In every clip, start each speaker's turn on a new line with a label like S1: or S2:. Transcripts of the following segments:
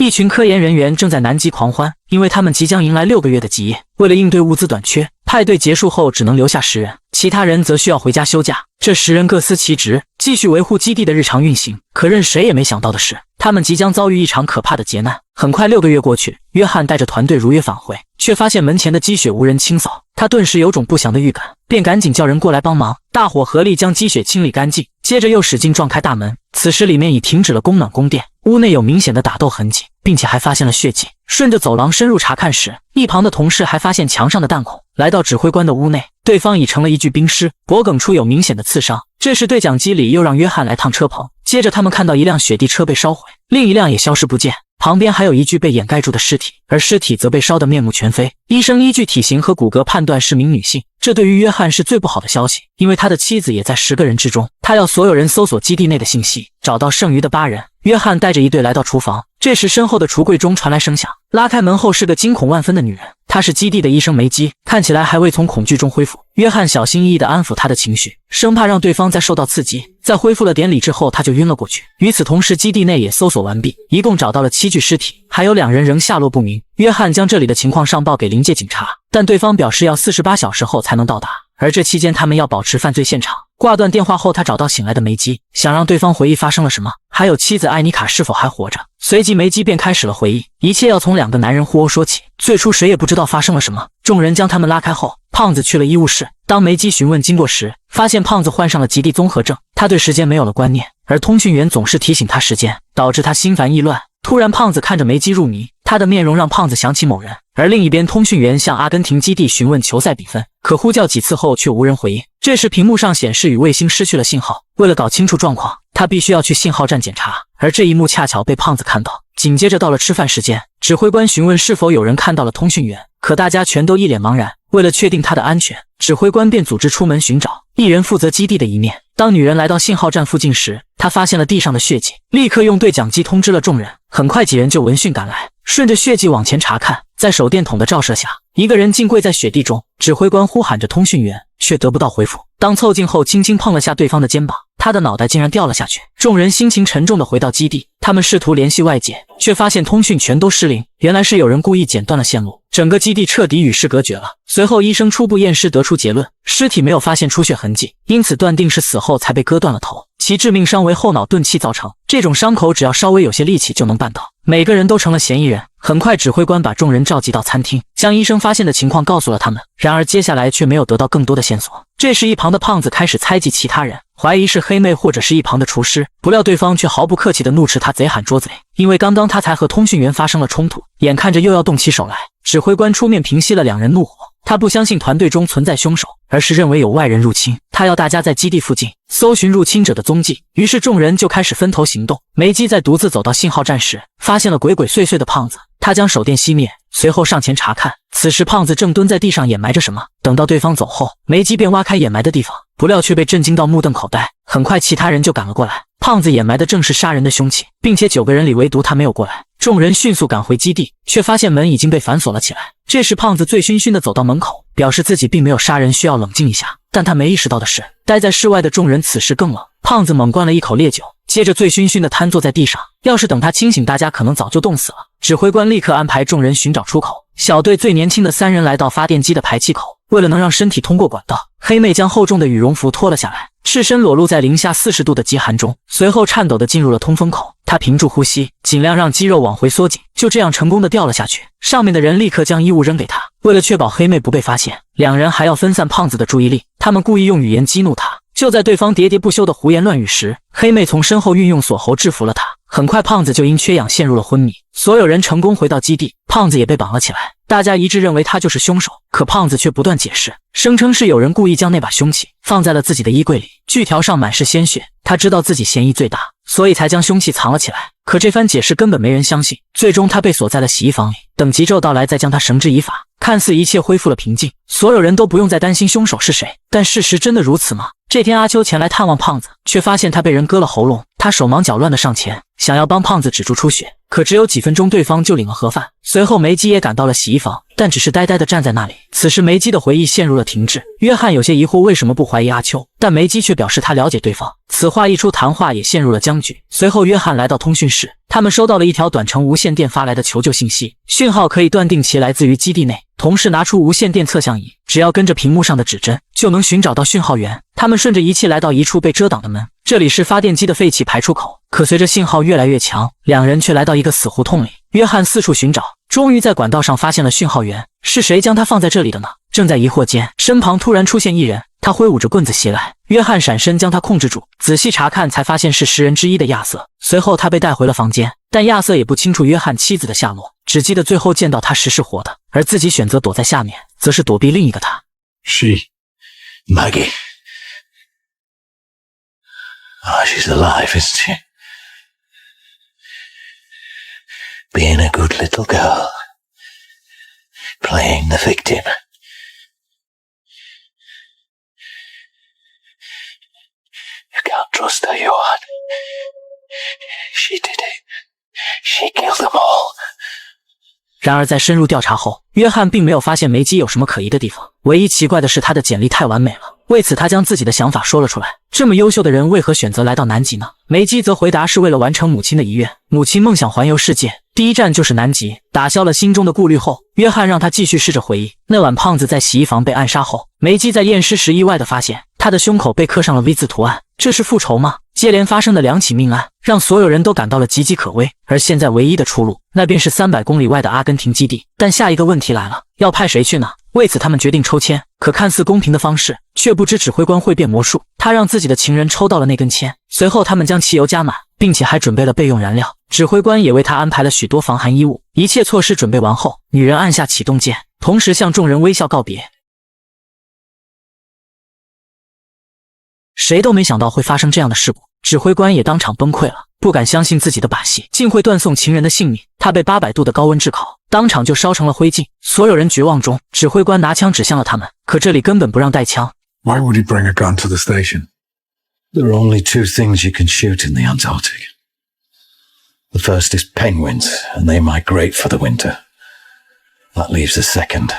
S1: 一群科研人员正在南极狂欢，因为他们即将迎来6个月的极夜。为了应对物资短缺，派对结束后只能留下10人，其他人则需要回家休假。这10人各司其职，继续维护基地的日常运行。可任谁也没想到的是，他们即将遭遇一场可怕的劫难。很快6个月过去，约翰带着团队如约返回，却发现门前的积雪无人清扫。他顿时有种不祥的预感，便赶紧叫人过来帮忙。大伙合力将积雪清理干净，接着又使劲撞开大门。此时里面已停止了供暖供电，屋内有明显的打斗痕迹，并且还发现了血迹。顺着走廊深入查看时，一旁的同事还发现墙上的弹孔。来到指挥官的屋内，对方已成了一具冰尸，脖颈处有明显的刺伤。这时对讲机里又让约翰来趟车棚，接着他们看到一辆雪地车被烧毁，另一辆也消失不见。旁边还有一具被掩盖住的尸体，而尸体则被烧得面目全非。医生依据体型和骨骼判断是名女性，这对于约翰是最不好的消息，因为他的妻子也在10个人之中。他要所有人搜索基地内的信息，找到剩余的8人。约翰带着一队来到厨房，这时身后的橱柜中传来声响，拉开门后是个惊恐万分的女人，她是基地的医生梅基，看起来还未从恐惧中恢复。约翰小心翼翼地安抚她的情绪，生怕让对方再受到刺激。在恢复了点理智后，他就晕了过去。与此同时，基地内也搜索完毕，一共找到了7具尸体，还有2人仍下落不明。约翰将这里的情况上报给临界警察，但对方表示要48小时后才能到达，而这期间他们要保持犯罪现场。挂断电话后，他找到醒来的梅基，想让对方回忆发生了什么，还有妻子艾妮卡是否还活着。随即梅基便开始了回忆，一切要从2个男人互殴说起。最初谁也不知道发生了什么，众人将他们拉开后，胖子去了医务室。当梅基询问经过时，发现胖子患上了极地综合症，他对时间没有了观念，而通讯员总是提醒他时间，导致他心烦意乱。突然胖子看着梅基入迷，他的面容让胖子想起某人。而另一边，通讯员向阿根廷基地询问球赛比分，可呼叫几次后却无人回应。这时屏幕上显示与卫星失去了信号，为了搞清楚状况，他必须要去信号站检查，而这一幕恰巧被胖子看到。紧接着到了吃饭时间，指挥官询问是否有人看到了通讯员，可大家全都一脸茫然。为了确定他的安全，指挥官便组织出门寻找，一人负责基地的一面。当女人来到信号站附近时，她发现了地上的血迹，立刻用对讲机通知了众人。很快几人就闻讯赶来，顺着血迹往前查看，在手电筒的照射下，一个人竟跪在雪地中。指挥官呼喊着通讯员，却得不到回复。当凑近后，轻轻碰了下对方的肩膀，他的脑袋竟然掉了下去。众人心情沉重地回到基地，他们试图联系外界，却发现通讯全都失灵。原来是有人故意剪断了线路，整个基地彻底与世隔绝了。随后医生初步验尸得出结论，尸体没有发现出血痕迹，因此断定是死后才被割断了头，其致命伤为后脑钝器造成。这种伤口只要稍微有些力气就能办到，每个人都成了嫌疑人。很快指挥官把众人召集到餐厅，将医生发现的情况告诉了他们，然而接下来却没有得到更多的线索。这时一旁的胖子开始猜忌其他人，怀疑是黑妹或者是一旁的厨师，不料对方却毫不客气地怒斥他贼喊捉贼，因为刚刚他才和通讯员发生了冲突，眼看着又要动起手来。指挥官出面平息了2人怒火，他不相信团队中存在凶手，而是认为有外人入侵，他要大家在基地附近搜寻入侵者的踪迹。于是众人就开始分头行动。梅基在独自走到信号站时，发现了鬼鬼祟祟的胖子，他将手电熄灭，随后上前查看。此时胖子正蹲在地上掩埋着什么，等到对方走后，梅基便挖开掩埋的地方，不料却被震惊到目瞪口呆。很快其他人就赶了过来，胖子掩埋的正是杀人的凶器，并且9个人里唯独他没有过来。众人迅速赶回基地，却发现门已经被反锁了起来。这时胖子醉醺醺地走到门口，表示自己并没有杀人，需要冷静一下。但他没意识到的是，待在室外的众人此时更冷。胖子猛灌了一口烈酒，接着醉醺醺地瘫坐在地上，要是等他清醒，大家可能早就冻死了。指挥官立刻安排众人寻找出口，小队最年轻的3人来到发电机的排气口，为了能让身体通过管道，黑妹将厚重的羽绒服脱了下来，赤身裸露在零下40度的极寒中，随后颤抖地进入了通风口。她屏住呼吸，尽量让肌肉往回缩紧，就这样成功地掉了下去。上面的人立刻将衣物扔给她，为了确保黑妹不被发现，2人还要分散胖子的注意力，他们故意用语言激怒他。就在对方喋喋不休的胡言乱语时，黑妹从身后运用锁喉制服了他。很快胖子就因缺氧陷入了昏迷，所有人成功回到基地，胖子也被绑了起来。大家一致认为他就是凶手，可胖子却不断解释，声称是有人故意将那把凶器放在了自己的衣柜里，锯条上满是鲜血，他知道自己嫌疑最大，所以才将凶器藏了起来。可这番解释根本没人相信，最终他被锁在了洗衣房里，等急骤到来再将他绳之以法。看似一切恢复了平静，所有人都不用再担心凶手是谁，但事实真的如此吗？这天阿秋前来探望胖子，却发现他被人割了喉咙。他手忙脚乱地上前，想要帮胖子止住出血，可只有几分钟，对方就领了盒饭。随后梅基也赶到了洗衣房，但只是呆呆地站在那里。此时梅基的回忆陷入了停滞。约翰有些疑惑为什么不怀疑阿秋，但梅基却表示他了解对方。此话一出，谈话也陷入了僵局。随后约翰来到通讯室，他们收到了一条短程无线电发来的求救信息，讯号可以断定其来自于基地内。同事拿出无线电测向仪，只要跟着屏幕上的指针，就能寻找到讯号源。他们顺着仪器来到一处被遮挡的门，这里是发电机的废气排出口。可随着信号越来越强，两人却来到一个死胡同里。约翰四处寻找，终于在管道上发现了讯号源。是谁将它放在这里的呢？正在疑惑间，身旁突然出现一人，他挥舞着棍子袭来。约翰闪身将他控制住，仔细查看才发现是10人之一的亚瑟。随后他被带回了房间，但亚瑟也不清楚约翰妻子的下落，只记得最后见到他时是活的，而自己选择躲在下面，则是躲避另一个他。
S2: Maggie. Oh, she's alive, isn't she? Being a good little girl. Playing the victim. You can't trust her, Johan. She did it. She killed them all.
S1: 然而在深入调查后，约翰并没有发现梅基有什么可疑的地方。唯一奇怪的是他的简历太完美了，为此他将自己的想法说了出来。这么优秀的人为何选择来到南极呢？梅基则回答是为了完成母亲的遗愿，母亲梦想环游世界，第一站就是南极。打消了心中的顾虑后，约翰让他继续试着回忆。那晚胖子在洗衣房被暗杀后，梅基在验尸时意外地发现他的胸口被刻上了 V 字图案，这是复仇吗？接连发生的2起命案让所有人都感到了岌岌可危，而现在唯一的出路，那便是300公里外的阿根廷基地。但下一个问题来了，要派谁去呢？为此他们决定抽签，可看似公平的方式，却不知指挥官会变魔术。他让自己的情人抽到了那根签，随后他们将汽油加满，并且还准备了备用燃料。指挥官也为他安排了许多防寒衣物。一切措施准备完后，女人按下启动键，同时向众人微笑告别。谁都没想到会发生这样的事故，指挥官也当场崩溃了，不敢相信自己的把戏竟会断送情人的性命。他被800度的高温炙烤，当场就烧成了灰烬。所有人绝望中，指挥官拿枪指向了他们，可这里根本不让带枪。
S3: Why would he bring a gun to the station?
S2: There are only 2 things you can shoot in the Antarctic. The first is penguins, and they migrate for the winter. That leaves the second.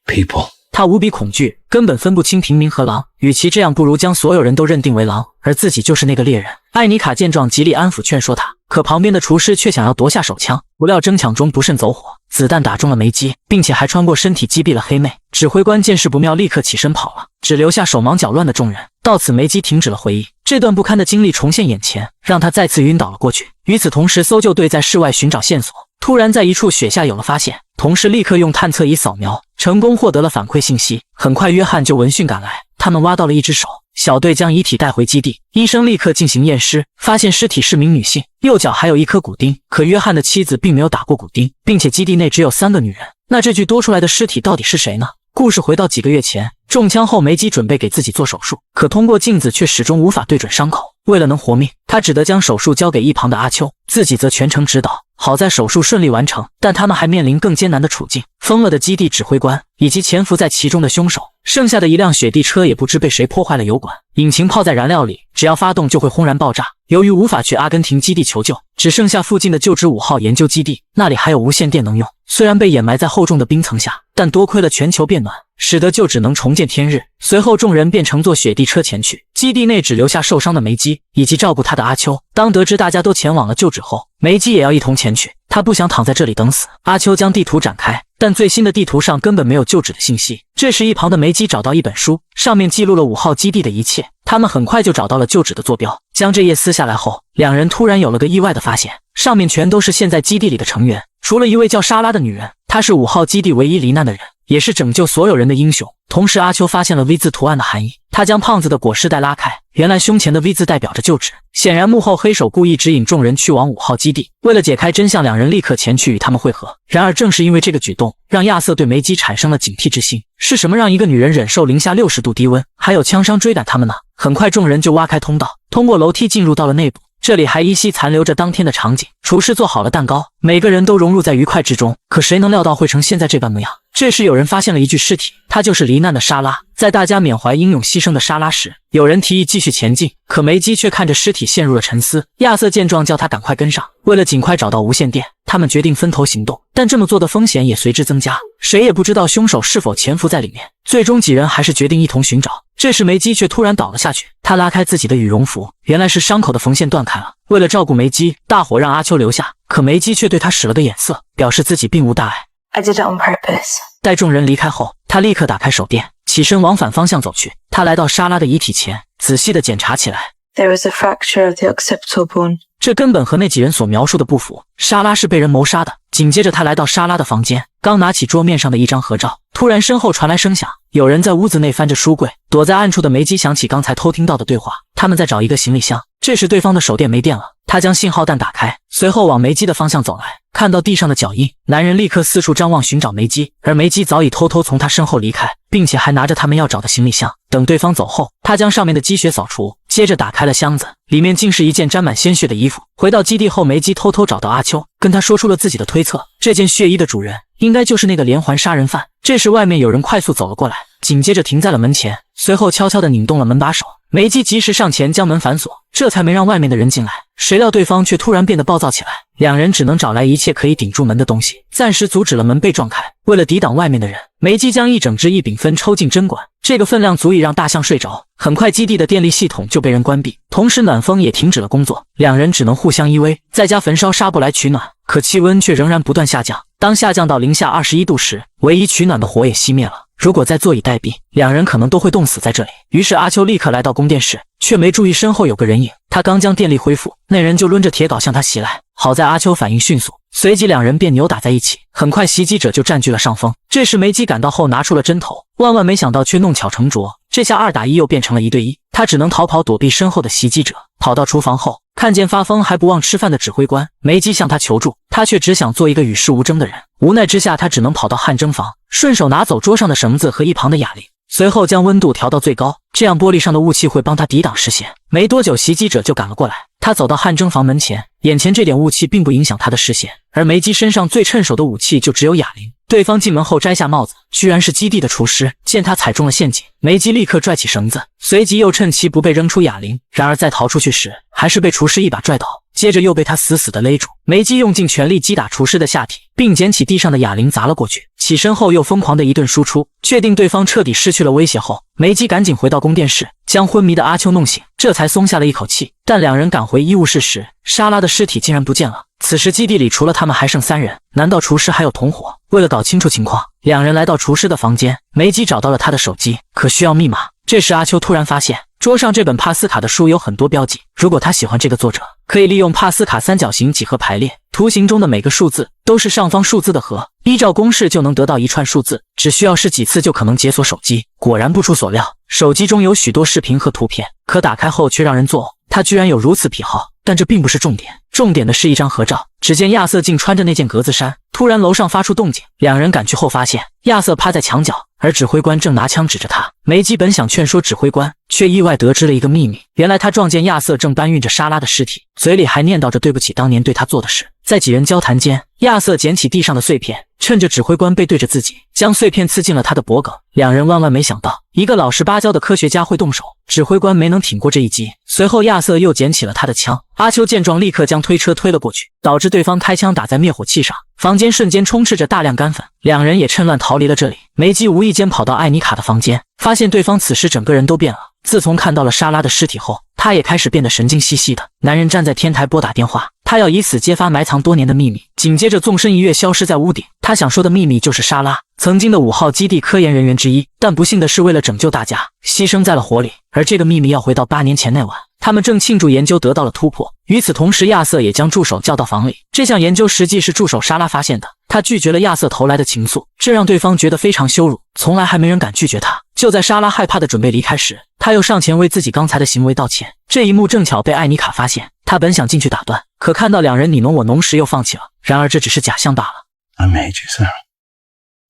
S2: People.
S1: 他无比恐惧，根本分不清平民和狼，与其这样，不如将所有人都认定为狼，而自己就是那个猎人。艾妮卡见状极力安抚劝说他，可旁边的厨师却想要夺下手枪，不料争抢中不慎走火，子弹打中了梅基，并且还穿过身体击毙了黑妹。指挥官见势不妙，立刻起身跑了，只留下手忙脚乱的众人。到此梅基停止了回忆，这段不堪的经历重现眼前，让他再次晕倒了过去。与此同时，搜救队在室外寻找线索，突然在一处雪下有了发现，同事立刻用探测仪扫描，成功获得了反馈信息。很快约翰就闻讯赶来，他们挖到了一只手，小队将遗体带回基地，医生立刻进行验尸，发现尸体是名女性，右脚还有1颗骨钉。可约翰的妻子并没有打过骨钉，并且基地内只有3个女人，那这具多出来的尸体到底是谁呢？故事回到几个月前，中枪后梅基准备给自己做手术，可通过镜子却始终无法对准伤口。为了能活命，他只得将手术交给一旁的阿秋，自己则全程指导。好在手术顺利完成，但他们还面临更艰难的处境。疯了的基地指挥官以及潜伏在其中的凶手，剩下的一辆雪地车也不知被谁破坏了油管，引擎泡在燃料里，只要发动就会轰然爆炸。由于无法去阿根廷基地求救，只剩下附近的旧址5号研究基地，那里还有无线电能用。虽然被掩埋在厚重的冰层下，但多亏了全球变暖，使得旧址能重见天日。随后众人便乘坐雪地车前去，基地内只留下受伤的梅基以及照顾他的阿秋。当得知大家都前往了旧址后，梅基也要一同前去，他不想躺在这里等死。阿秋将地图展开，但最新的地图上根本没有旧址的信息。这时一旁的梅基找到一本书，上面记录了5号基地的一切。他们很快就找到了旧址的坐标，将这页撕下来后，两人突然有了个意外的发现，上面全都是现在基地里的成员，除了一位叫莎拉的女人，她是5号基地唯一罹难的人，也是拯救所有人的英雄。同时阿秋发现了 V 字图案的含义，他将胖子的裹尸带拉开，原来胸前的 V 字代表着旧址，显然幕后黑手故意指引众人去往5号基地。为了解开真相，两人立刻前去与他们会合。然而正是因为这个举动，让亚瑟对梅基产生了警惕之心。是什么让一个女人忍受零下60度低温，还有枪伤追赶他们呢？很快众人就挖开通道，通过楼梯进入到了内部。这里还依稀残留着当天的场景。厨师做好了蛋糕，每个人都融入在愉快之中。可谁能料到会成现在这般模样？这时有人发现了一具尸体，他就是罹难的莎拉。在大家缅怀英勇牺牲的莎拉时，有人提议继续前进，可梅基却看着尸体陷入了沉思。亚瑟见状叫他赶快跟上。为了尽快找到无线电，他们决定分头行动，但这么做的风险也随之增加，谁也不知道凶手是否潜伏在里面。最终几人还是决定一同寻找。这时梅基却突然倒了下去，他拉开自己的羽绒服，原来是伤口的缝线断开了。为了照顾梅基，大伙让阿秋留下，可梅基却对他使了个眼色，表示自己并无大碍。
S4: I did it on purpose.
S1: 待众人离开后，他立刻打开手电，起身往反方向走去。他来到莎拉的遗体前，仔细地检查起来。
S4: There was a fracture of the occipital bone.
S1: 这根本和那几人所描述的不符。莎拉是被人谋杀的。紧接着，他来到莎拉的房间，刚拿起桌面上的一张合照，突然身后传来声响，有人在屋子内翻着书柜。躲在暗处的梅基想起刚才偷听到的对话，他们在找一个行李箱。这时对方的手电没电了，他将信号弹打开，随后往梅基的方向走来。看到地上的脚印，男人立刻四处张望寻找梅基，而梅基早已偷偷从他身后离开，并且还拿着他们要找的行李箱。等对方走后，他将上面的积雪扫除，接着打开了箱子，里面竟是一件沾满鲜血的衣服。回到基地后，梅基偷偷找到阿秋，跟他说出了自己的推测，这件血衣的主人应该就是那个连环杀人犯。这时外面有人快速走了过来，紧接着停在了门前，随后悄悄地拧动了门把手。梅基及时上前将门反锁，这才没让外面的人进来。谁料对方却突然变得暴躁起来，两人只能找来一切可以顶住门的东西，暂时阻止了门被撞开。为了抵挡外面的人，梅基将一整只异丙酚抽进针管，这个分量足以让大象睡着。很快基地的电力系统就被人关闭，同时暖风也停止了工作，两人只能互相依偎，在家焚烧纱布来取暖。可气温却仍然不断下降，当下降到零下21度时，唯一取暖的火也熄灭了。如果再坐以待毙，两人可能都会冻死在这里。于是阿秋立刻来到供电室，却没注意身后有个人影。他刚将电力恢复，那人就抡着铁镐向他袭来。好在阿秋反应迅速，随即两人便扭打在一起。很快袭击者就占据了上风。这时梅基赶到后拿出了针头，万万没想到却弄巧成拙，这下2打1又变成了1对1。他只能逃跑躲避身后的袭击者。跑到厨房后，看见发疯还不忘吃饭的指挥官，梅基向他求助，他却只想做一个与世无争的人。无奈之下，他只能跑到汗蒸房，顺手拿走桌上的绳子和一旁的哑铃，随后将温度调到最高，这样玻璃上的雾气会帮他抵挡视线。没多久，袭击者就赶了过来。他走到汗蒸房门前，眼前这点雾气并不影响他的视线，而梅基身上最趁手的武器就只有哑铃。对方进门后摘下帽子，居然是基地的厨师。见他踩中了陷阱，梅基立刻拽起绳子，随即又趁其不备扔出哑铃。然而在逃出去时，还是被厨师一把拽倒，接着又被他死死地勒住。梅基用尽全力击打厨师的下体，并捡起地上的哑铃砸了过去。起身后又疯狂的一顿输出，确定对方彻底失去了威胁后，梅基赶紧回到供电室，将昏迷的阿秋弄醒，这才松下了一口气。但两人赶回医务室时，莎拉的尸体竟然不见了。此时基地里除了他们还剩3人，难道厨师还有同伙？为了搞清楚情况，两人来到厨师的房间，梅基找到了他的手机，可需要密码。这时阿秋突然发现桌上这本帕斯卡的书有很多标记，如果他喜欢这个作者，可以利用帕斯卡三角形几何排列，图形中的每个数字都是上方数字的和，依照公式就能得到一串数字，只需要试几次就可能解锁手机。果然不出所料，手机中有许多视频和图片，可打开后却让人作呕，他居然有如此癖好。但这并不是重点，重点的是一张合照。只见亚瑟竟穿着那件格子衫，突然楼上发出动静，两人赶去后发现亚瑟趴在墙角，而指挥官正拿枪指着他。梅基本想劝说指挥官，却意外得知了一个秘密，原来他撞见亚瑟正搬运着莎拉的尸体，嘴里还念叨着对不起当年对他做的事。在几人交谈间，亚瑟捡起地上的碎片，趁着指挥官背对着自己，将碎片刺进了他的脖颈。两人万万没想到，一个老实巴交的科学家会动手，指挥官没能挺过这一击。随后亚瑟又捡起了他的枪，阿秋见状立刻将推车推了过去，导致对方开枪打在灭火器上，房间瞬间充斥着大量干粉。两人也趁乱逃离了这里。梅基无意间跑到艾妮卡的房间，发现对方此时整个人都变了。自从看到了莎拉的尸体后，他也开始变得神经兮兮的。男人站在天台拨打电话，他要以此揭发埋藏多年的秘密。紧接着纵身一跃消失在屋顶，他想说的秘密就是莎拉曾经的5号基地科研人员之一，但不幸的是为了拯救大家，牺牲在了火里。而这个秘密要回到8年前那晚，他们正庆祝研究得到了突破。与此同时，亚瑟也将助手叫到房里，这项研究实际是助手莎拉发现的。他拒绝了亚瑟投来的情愫，这让对方觉得非常羞辱，从来还没人敢拒绝他。就在莎拉害怕的准备离开时，他又上前为自己刚才的行为道歉。这一幕正巧被艾妮卡发现，他本想进去打断，可看到两人你侬我侬时又放弃了。然而这只是假象罢了。
S2: I made you, Sarah.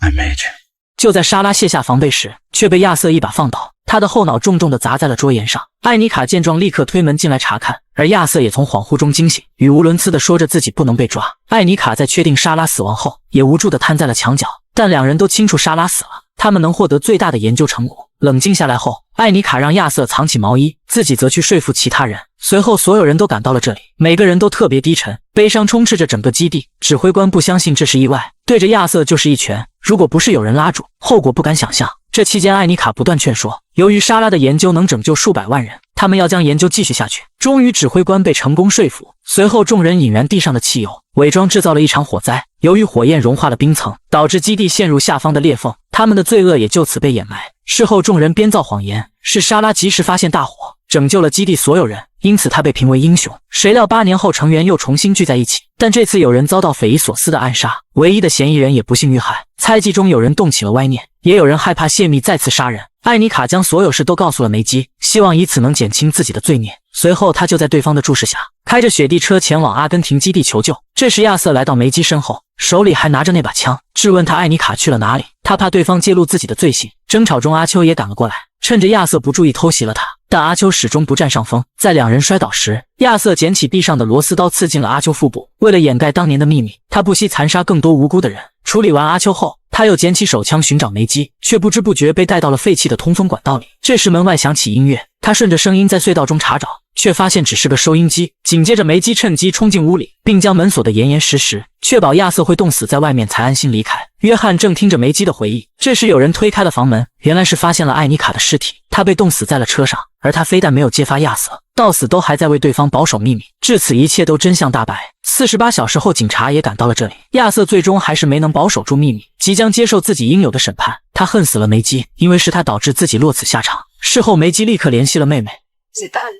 S2: I made you.
S1: 就在莎拉卸下防备时，却被亚瑟一把放倒。他的后脑重重地砸在了桌沿上。艾妮卡见状，立刻推门进来查看，而亚瑟也从恍惚中惊醒，语无伦次地说着自己不能被抓。艾妮卡在确定莎拉死亡后，也无助地瘫在了墙角，但两人都清楚莎拉死了，他们能获得最大的研究成果。冷静下来后，艾妮卡让亚瑟藏起毛衣，自己则去说服其他人。随后所有人都赶到了这里，每个人都特别低沉，悲伤充斥着整个基地。指挥官不相信这是意外，对着亚瑟就是一拳，如果不是有人拉住，后果不敢想象。这期间艾妮卡不断劝说，由于莎拉的研究能拯救数百万人，他们要将研究继续下去。终于指挥官被成功说服，随后众人引燃地上的汽油，伪装制造了一场火灾。由于火焰融化了冰层，导致基地陷入下方的裂缝，他们的罪恶也就此被掩埋。事后众人编造谎言，是莎拉及时发现大火，拯救了基地所有人，因此他被评为英雄。谁料8年后成员又重新聚在一起，但这次有人遭到匪夷所思的暗杀，唯一的嫌疑人也不幸遇害。猜忌中有人动起了歪念，也有人害怕泄密再次杀人。艾妮卡将所有事都告诉了梅基，希望以此能减轻自己的罪孽。随后他就在对方的注视下，开着雪地车前往阿根廷基地求救。这时亚瑟来到梅基身后，手里还拿着那把枪，质问他艾妮卡去了哪里。他怕对方揭露自己的罪行。争吵中阿秋也赶了过来，趁着亚瑟不注意偷袭了他，但阿秋始终不占上风。在两人摔倒时，亚瑟捡起地上的螺丝刀刺进了阿秋腹部。为了掩盖当年的秘密，他不惜残杀更多无辜的人。处理完阿秋后，他又捡起手枪寻找梅基，却不知不觉被带到了废弃的通风管道里。这时门外响起音乐，他顺着声音在隧道中查找，却发现只是个收音机。紧接着梅基趁机冲进屋里，并将门锁得严严实实，确保亚瑟会冻死在外面才安心离开。约翰正听着梅基的回忆，这时有人推开了房门，原来是发现了艾妮卡的尸体，她被冻死在了车上，而他非但没有揭发亚瑟，到死都还在为对方保守秘密。至此一切都真相大白。48小时后，警察也赶到了这里，亚瑟最终还是没能保守住秘密，即将接受自己应有的审判。他恨死了梅基，因为是他导致自己落此下场。事后梅基立刻联系了妹妹。
S4: Is it done?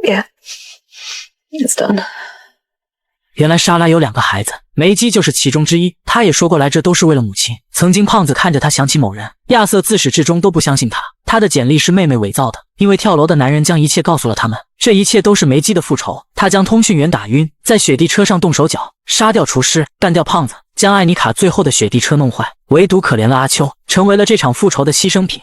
S4: Yeah. It's done.
S1: 原来莎拉有2个孩子，梅基就是其中之一。他也说过来这都是为了母亲。曾经胖子看着他想起某人，亚瑟自始至终都不相信他。他的简历是妹妹伪造的，因为跳楼的男人将一切告诉了他们，这一切都是梅基的复仇。他将通讯员打晕，在雪地车上动手脚，杀掉厨师，干掉胖子，将艾妮卡最后的雪地车弄坏。唯独可怜了阿秋，成为了这场复仇的牺牲品。